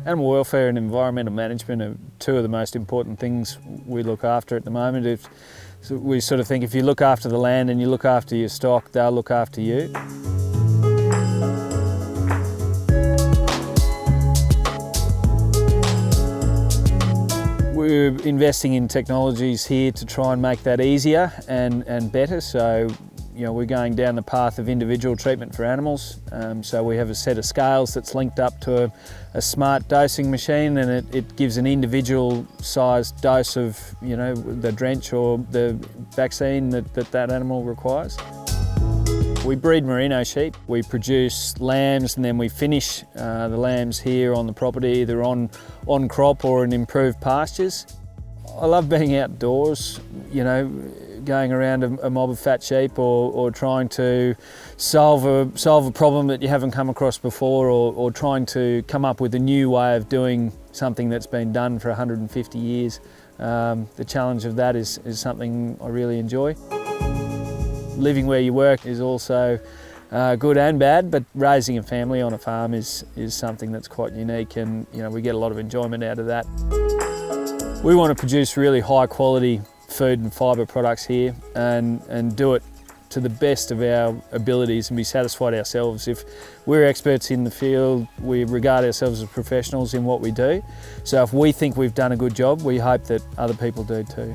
Animal welfare and environmental management are two of the most important things we look after at the moment. So we sort of think if you look after the land and you look after your stock, they'll look after you. We're investing in technologies here to try and make that easier and better. So, we're going down the path of individual treatment for animals. So we have a set of scales that's linked up to a smart dosing machine, and it gives an individual sized dose of, the drench or the vaccine that animal requires. We breed merino sheep. We produce lambs, and then we finish the lambs here on the property, either on crop or in improved pastures. I love being outdoors, going around a mob of fat sheep or trying to solve a problem that you haven't come across before, or trying to come up with a new way of doing something that's been done for 150 years. The challenge of that is something I really enjoy. Living where you work is also good and bad, but raising a family on a farm is something that's quite unique, and we get a lot of enjoyment out of that. We want to produce really high quality food and fibre products here and do it to the best of our abilities and be satisfied ourselves. If we're experts in the field, we regard ourselves as professionals in what we do. So if we think we've done a good job, we hope that other people do too.